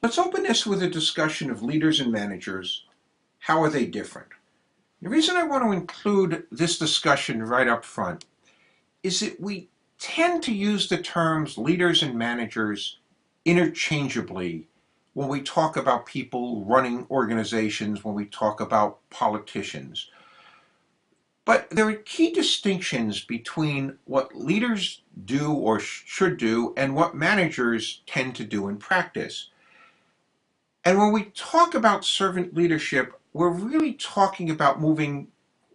Let's open this with a discussion of leaders and managers. How are they different? The reason I want to include this discussion right up front is that we tend to use the terms leaders and managers interchangeably when we talk about people running organizations, when we talk about politicians. But there are key distinctions between what leaders do or should do and what managers tend to do in practice. And when we talk about servant leadership, we're really talking about moving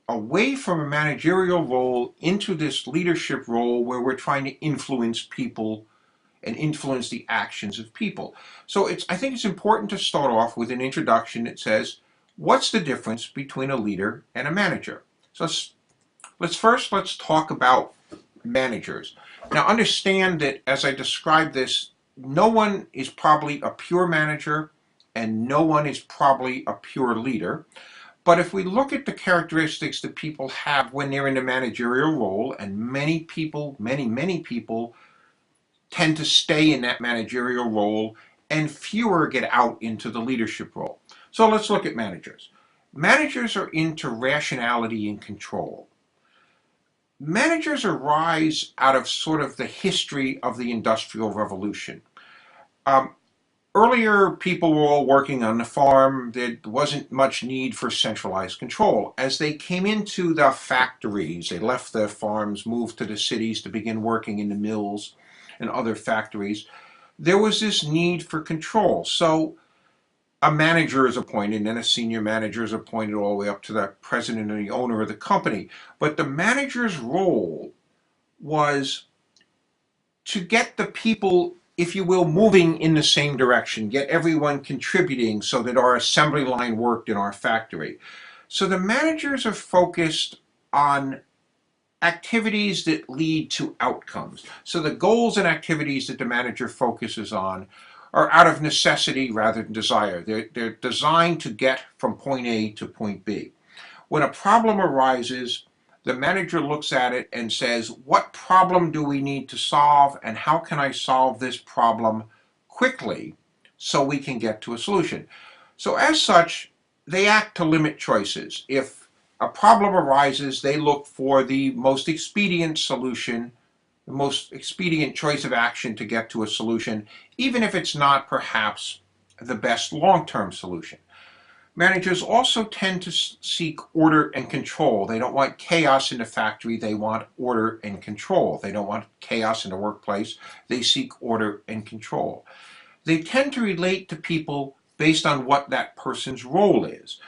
away from a managerial role into this leadership role where we're trying to influence people and influence the actions of people. So I think it's important to start off with an introduction that says, what's the difference between a leader and a manager? So let's talk about managers. Now understand that as I describe this, no one is probably a pure manager and no one is probably a pure leader. But if we look at the characteristics that people have when they're in a managerial role, and many people, many people tend to stay in that managerial role, and fewer get out into the leadership role. So let's look at managers. Managers are into rationality and control. Managers arise out of sort of the history of the Industrial Revolution. Um, Earlier, people were all working on the farm. There wasn't much need for centralized control. As they came into the factories, they left their farms, moved to the cities to begin working in the mills and other factories. There was this need for control. So a manager is appointed, and a senior manager is appointed all the way up to the president and the owner of the company. But the manager's role was to get the people, if you will, moving in the same direction, get everyone contributing so that our assembly line worked in our factory. So the managers are focused on activities that lead to outcomes. So the goals and activities that the manager focuses on are out of necessity rather than desire. They're designed to get from point A to point B. When a problem arises, the manager looks at it and says, what problem do we need to solve and how can I solve this problem quickly so we can get to a solution? So as such, they act to limit choices. If a problem arises, they look for the most expedient solution, the most expedient choice of action to get to a solution, even if it's not perhaps the best long-term solution. Managers also tend to seek order and control. They don't want chaos in the factory. They want order and control. They don't want chaos in the workplace. They seek order and control. They tend to relate to people based on what that person's role is.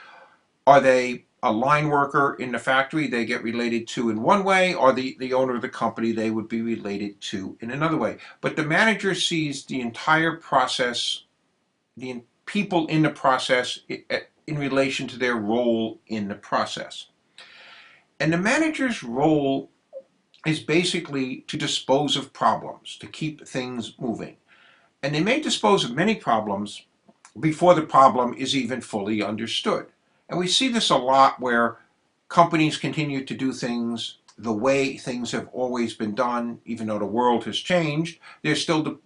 Are they a line worker in the factory? They get related to in one way, or the owner of the company, they would be related to in another way. But the manager sees the entire process, the people in the process in relation to their role in the process. And the manager's role is basically to dispose of problems, to keep things moving. And they may dispose of many problems before the problem is even fully understood. And we see this a lot where companies continue to do things the way things have always been done, even though the world has changed. They're still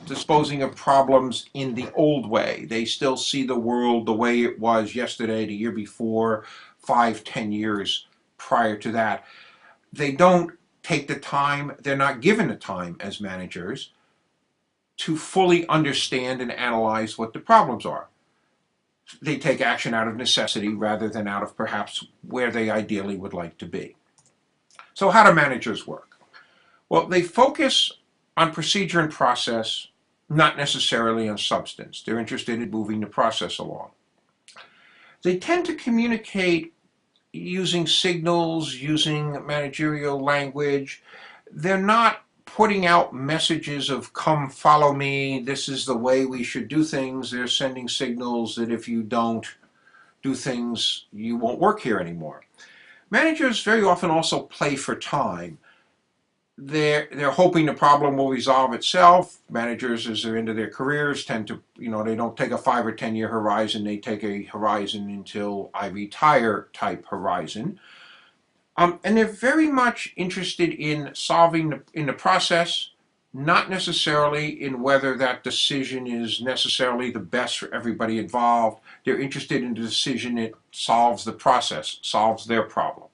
disposing of problems in the old way. They still see the world the way it was yesterday, the year before, 5, 10 years prior to that. They don't take the time, they're not given the time as managers to fully understand and analyze what the problems are. They take action out of necessity rather than out of perhaps where they ideally would like to be. So how do managers work? Well, they focus on procedure and process, not necessarily on substance. They're interested in moving the process along. They tend to communicate using signals, using managerial language. They're not putting out messages of come follow me, this is the way we should do things. They're sending signals that if you don't do things, you won't work here anymore. Managers very often also play for time. They're hoping the problem will resolve itself. Managers, as they're into their careers, tend to, they don't take a 5 or 10 year horizon. They take a horizon until I retire type horizon. And they're very much interested in solving in the process, not necessarily in whether that decision is necessarily the best for everybody involved. They're interested in the decision that solves the process, solves their problem.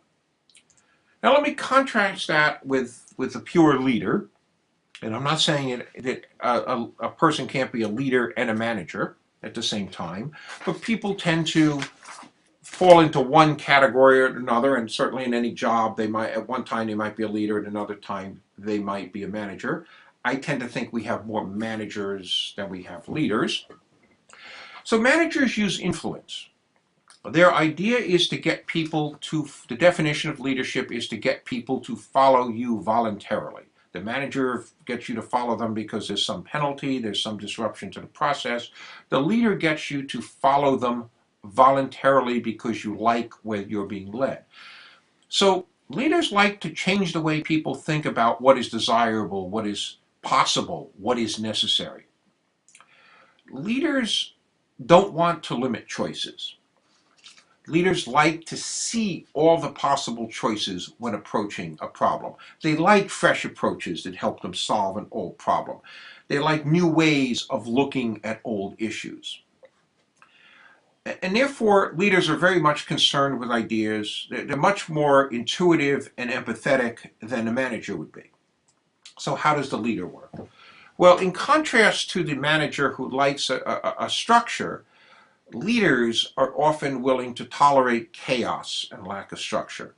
Now let me contrast that with a pure leader. And I'm not saying that a person can't be a leader and a manager at the same time, but people tend to fall into one category or another, and certainly in any job, they might, at one time they might be a leader, at another time they might be a manager. I tend to think we have more managers than we have leaders. So managers use influence. Their idea is to get people to, the definition of leadership is to get people to follow you voluntarily. The manager gets you to follow them because there's some penalty, there's some disruption to the process. The leader gets you to follow them voluntarily because you like where you're being led. So leaders like to change the way people think about what is desirable, what is possible, what is necessary. Leaders don't want to limit choices. Leaders like to see all the possible choices when approaching a problem. They like fresh approaches that help them solve an old problem. They like new ways of looking at old issues. And therefore, leaders are very much concerned with ideas. They're much more intuitive and empathetic than a manager would be. So how does the leader work? Well, in contrast to the manager who likes a structure, leaders are often willing to tolerate chaos and lack of structure.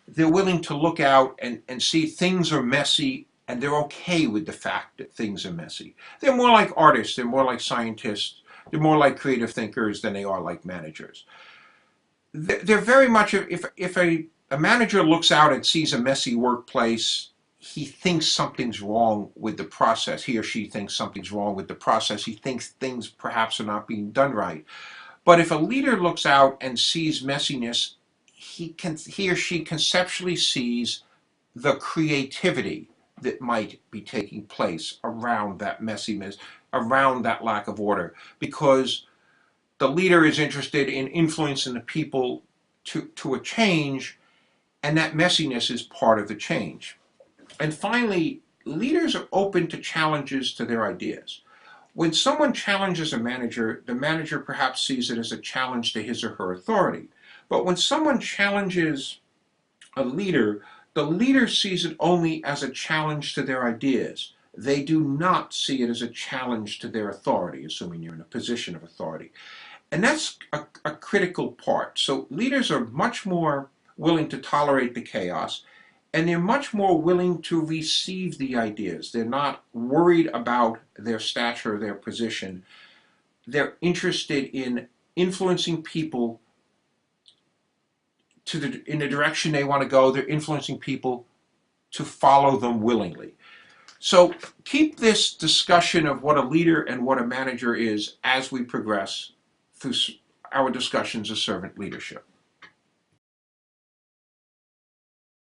They're willing to look out and see things are messy, and they're okay with the fact that things are messy. They're more like artists, they're more like scientists, they're more like creative thinkers than they are like managers. They're very much, if a manager looks out and sees a messy workplace, he thinks something's wrong with the process. He or she thinks something's wrong with the process. He thinks things perhaps are not being done right. But if a leader looks out and sees messiness, he or she conceptually sees the creativity that might be taking place around that messiness, around that lack of order, because the leader is interested in influencing the people to a change, and that messiness is part of the change. And finally, leaders are open to challenges to their ideas. When someone challenges a manager, the manager perhaps sees it as a challenge to his or her authority. But when someone challenges a leader, the leader sees it only as a challenge to their ideas. They do not see it as a challenge to their authority, assuming you're in a position of authority. And that's a critical part. So leaders are much more willing to tolerate the chaos, and they're much more willing to receive the ideas. They're not worried about their stature, their position. They're interested in influencing people in the direction they want to go. They're influencing people to follow them willingly. So keep this discussion of what a leader and what a manager is as we progress through our discussions of servant leadership.